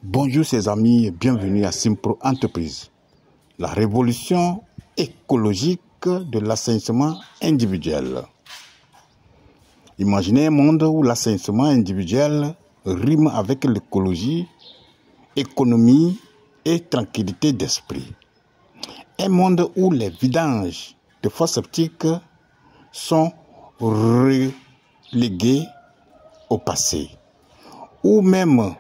Bonjour ses amis et bienvenue à Simpro Entreprise, la révolution écologique de l'assainissement individuel. Imaginez un monde où l'assainissement individuel rime avec l'écologie, économie et tranquillité d'esprit. Un monde où les vidanges de fosses septiques sont relégués au passé, où même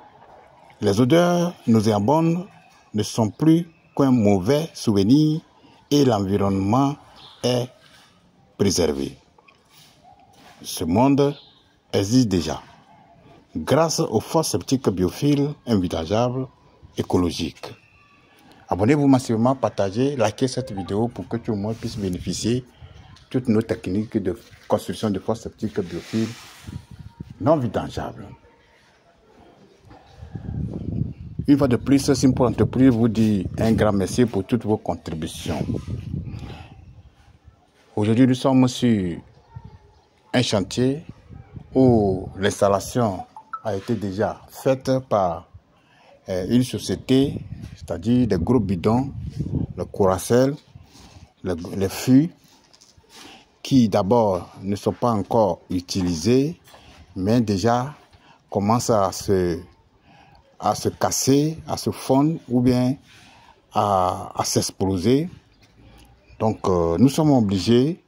les odeurs nauséabondes ne sont plus qu'un mauvais souvenir et l'environnement est préservé. Ce monde existe déjà grâce aux fosses septiques biophiles invidageables écologiques. Abonnez-vous massivement, partagez, likez cette vidéo pour que tout le monde puisse bénéficier de toutes nos techniques de construction de fosses septiques biophiles non vidangeables. Une fois de plus, Simpro Entreprise vous dit un grand merci pour toutes vos contributions. Aujourd'hui, nous sommes sur un chantier où l'installation a été déjà faite par une société, c'est-à-dire des gros bidons, le Couracel, les fûts, qui d'abord ne sont pas encore utilisés, mais déjà commencent à se casser, à se fondre ou bien à s'exploser. Donc nous sommes obligés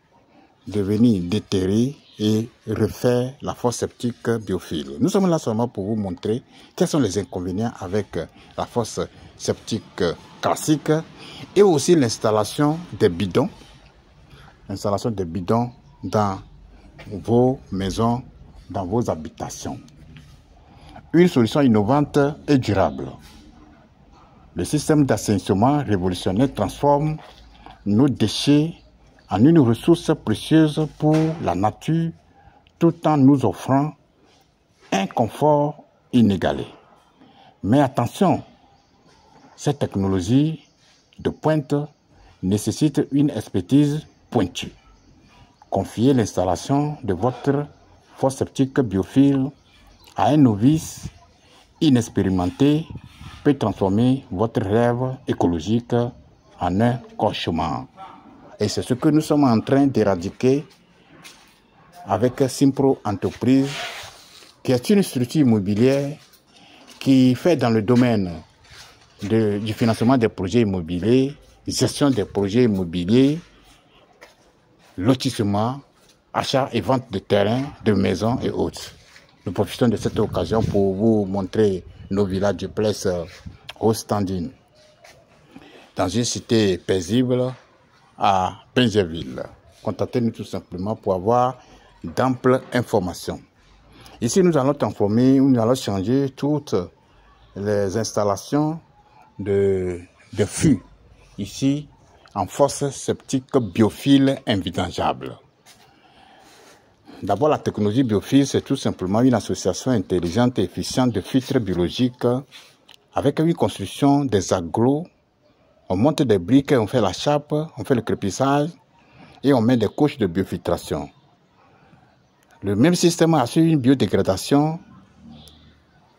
de venir déterrer et refaire la fosse septique biophile. Nous sommes là seulement pour vous montrer quels sont les inconvénients avec la fosse septique classique et aussi l'installation des bidons. L'installation des bidons dans vos maisons, dans vos habitations. Une solution innovante et durable. Le système d'assainissement révolutionnaire transforme nos déchets en une ressource précieuse pour la nature tout en nous offrant un confort inégalé. Mais attention, cette technologie de pointe nécessite une expertise pointue. Confiez l'installation de votre fosse septique biophile à un novice inexpérimenté peut transformer votre rêve écologique en un cauchemar. Et c'est ce que nous sommes en train d'éradiquer avec Simpro Entreprise, qui est une structure immobilière qui fait dans le domaine du financement des projets immobiliers, gestion des projets immobiliers, lotissement, achat et vente de terrains, de maisons et autres. Nous profitons de cette occasion pour vous montrer nos villas duplex au standing dans une cité paisible à Pingerville. Contactez-nous tout simplement pour avoir d'amples informations. Ici, nous allons transformer, nous allons changer toutes les installations de fûts ici en fosse septique biophile invidangeable. D'abord, la technologie biophile, c'est tout simplement une association intelligente et efficiente de filtres biologiques avec une construction des agglos. On monte des briques, on fait la chape, on fait le crépissage et on met des couches de biofiltration. Le même système assure une biodégradation,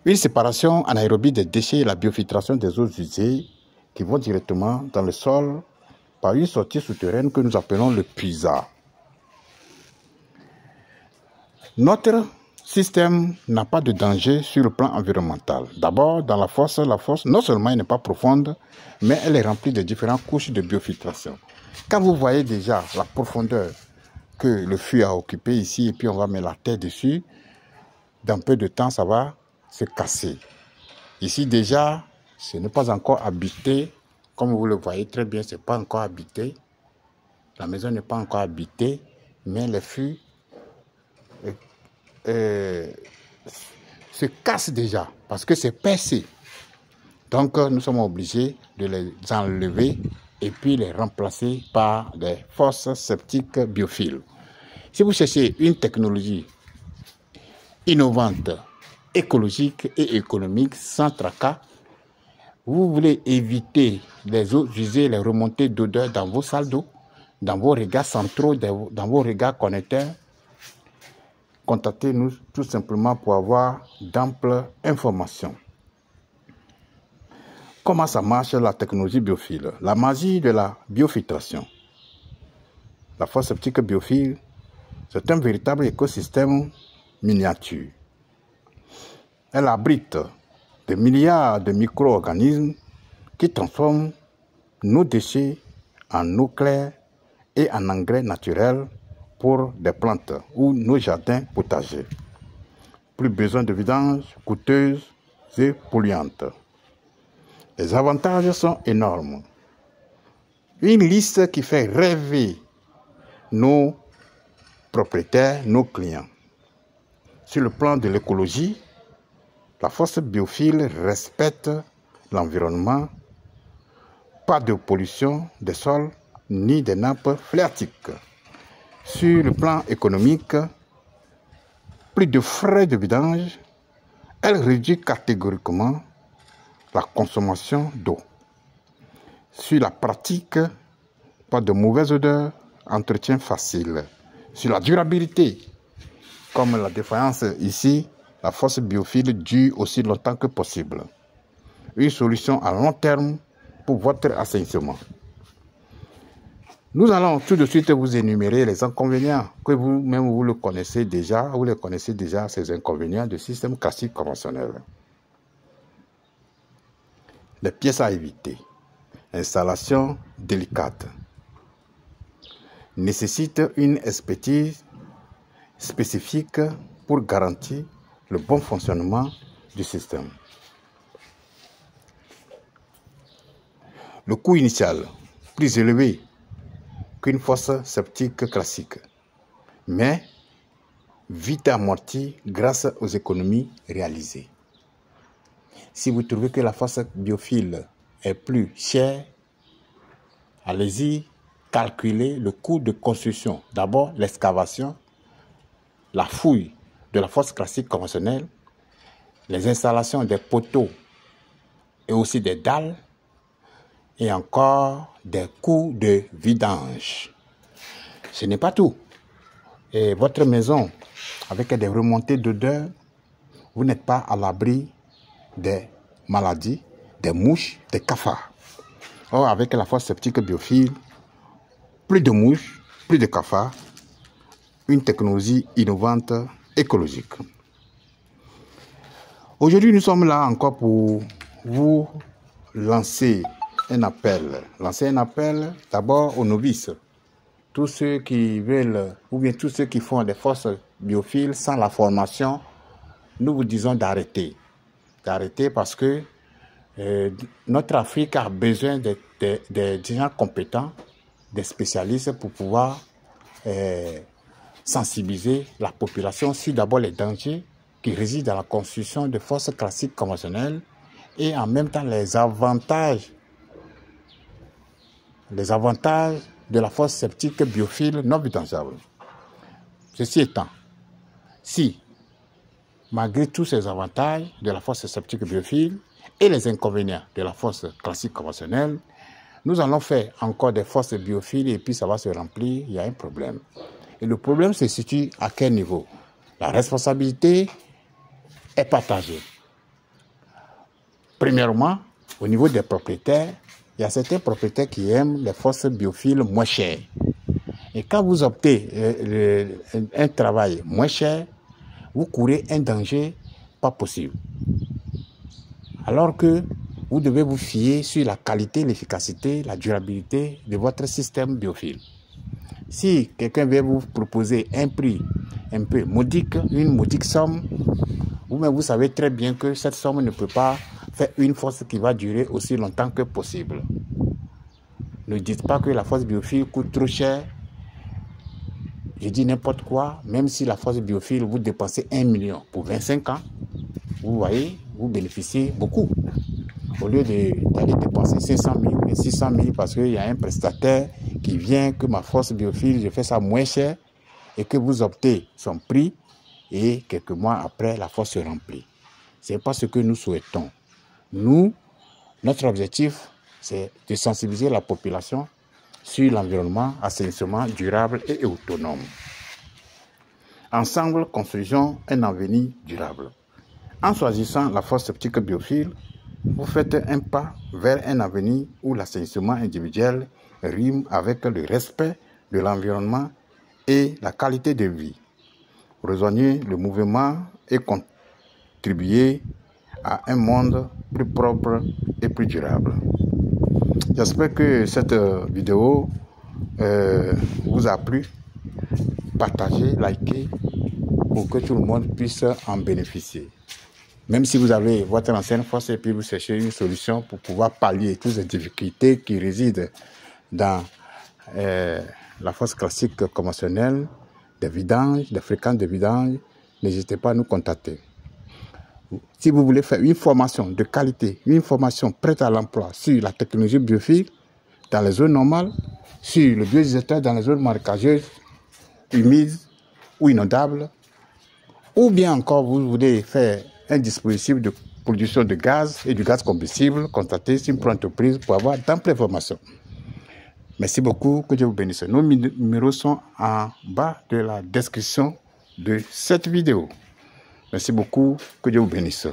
une séparation anaérobie des déchets et la biofiltration des eaux usées qui vont directement dans le sol par une sortie souterraine que nous appelons le puisard. Notre système n'a pas de danger sur le plan environnemental. D'abord, dans la fosse, non seulement elle n'est pas profonde, mais elle est remplie de différentes couches de biofiltration. Quand vous voyez déjà la profondeur que le fût a occupé ici, et puis on va mettre la terre dessus, dans peu de temps, ça va se casser. Ici déjà, ce n'est pas encore habité. Comme vous le voyez très bien, ce n'est pas encore habité. La maison n'est pas encore habitée, mais le fût se casse déjà parce que c'est percé. Donc nous sommes obligés de les enlever et puis les remplacer par des fosses septiques biophiles. Si vous cherchez une technologie innovante, écologique et économique sans tracas, vous voulez éviter les eaux usées, les remontées d'odeur dans vos salles d'eau, dans vos regards centraux, dans vos regards connecteurs, contactez-nous tout simplement pour avoir d'amples informations. Comment ça marche la technologie biophile? La magie de la biofiltration. La fosse septique biophile, c'est un véritable écosystème miniature. Elle abrite des milliards de micro-organismes qui transforment nos déchets en eau claire et en engrais naturel pour des plantes ou nos jardins potagers. Plus besoin de vidanges coûteuses et polluantes. Les avantages sont énormes. Une liste qui fait rêver nos propriétaires, nos clients. Sur le plan de l'écologie, la fosse biophile respecte l'environnement, pas de pollution des sols ni des nappes phréatiques. Sur le plan économique, plus de frais de vidange, elle réduit catégoriquement la consommation d'eau. Sur la pratique, pas de mauvaise odeur, entretien facile. Sur la durabilité, comme la défaillance ici, la fosse biophile dure aussi longtemps que possible. Une solution à long terme pour votre assainissement. Nous allons tout de suite vous énumérer les inconvénients que vous-même vous les connaissez déjà, ces inconvénients du système classique conventionnel. Les pièces à éviter. Installation délicate. Nécessite une expertise spécifique pour garantir le bon fonctionnement du système. Le coût initial, plus élevé qu'une fosse septique classique, mais vite amorti grâce aux économies réalisées. Si vous trouvez que la fosse biophile est plus chère, allez-y calculer le coût de construction. D'abord, l'excavation, la fouille de la fosse classique conventionnelle, les installations des poteaux et aussi des dalles, et encore des coûts de vidange. Ce n'est pas tout. Et votre maison, avec des remontées d'odeur, vous n'êtes pas à l'abri des maladies, des mouches, des cafards. Or, avec la fosse septique biophile, plus de mouches, plus de cafards, une technologie innovante écologique. Aujourd'hui, nous sommes là encore pour vous lancer un appel. D'abord aux novices. Tous ceux qui veulent, ou bien tous ceux qui font des fosses biophiles sans la formation, nous vous disons d'arrêter. D'arrêter parce que notre Afrique a besoin des gens compétents, des spécialistes pour pouvoir sensibiliser la population sur d'abord les dangers qui résident dans la construction de fosses classiques conventionnelles et en même temps les avantages de la fosse septique biophile non vidangeable. Ceci étant, si malgré tous ces avantages de la fosse septique biophile et les inconvénients de la fosse classique conventionnelle, nous allons faire encore des fosses biophiles et puis ça va se remplir, il y a un problème. Et le problème se situe à quel niveau? La responsabilité est partagée. Premièrement, au niveau des propriétaires, il y a certains propriétaires qui aiment les fosses biophiles moins chères. Et quand vous optez un travail moins cher, vous courez un danger pas possible. Alors que vous devez vous fier sur la qualité, l'efficacité, la durabilité de votre système biophile. Si quelqu'un vient vous proposer un prix un peu modique, une modique somme, vous-même vous savez très bien que cette somme ne peut pas faire une fosse qui va durer aussi longtemps que possible. Ne dites pas que la fosse biophile coûte trop cher. Je dis n'importe quoi, même si la fosse biophile, vous dépensez 1 million pour 25 ans, vous voyez, vous bénéficiez beaucoup. Au lieu d'aller dépenser 500 000 ou 600 000 parce qu'il y a un prestataire qui vient que ma fosse biophile, je fais ça moins cher et que vous optez son prix et quelques mois après, la fosse se remplit. Ce n'est pas ce que nous souhaitons. Nous, notre objectif, c'est de sensibiliser la population sur l'environnement, assainissement durable et autonome. Ensemble, construisons un avenir durable. En choisissant la fosse septique biophile, vous faites un pas vers un avenir où l'assainissement individuel rime avec le respect de l'environnement et la qualité de vie. Rejoignez le mouvement et contribuez à un monde plus propre et plus durable. J'espère que cette vidéo vous a plu. Partagez, likez pour que tout le monde puisse en bénéficier. Même si vous avez votre ancienne fosse et puis vous cherchez une solution pour pouvoir pallier toutes les difficultés qui résident dans la fosse classique conventionnelle, des vidanges, des fréquences de vidange, n'hésitez pas à nous contacter. Si vous voulez faire une formation de qualité, une formation prête à l'emploi sur la technologie biophile dans les zones normales, sur le biodigesteur dans les zones marécageuses, humides ou inondables, ou bien encore vous voulez faire un dispositif de production de gaz et du gaz combustible, contactez Simpro Entreprise pour avoir d'amples informations. Merci beaucoup, que Dieu vous bénisse. Nos numéros sont en bas de la description de cette vidéo. Merci beaucoup, que Dieu vous bénisse.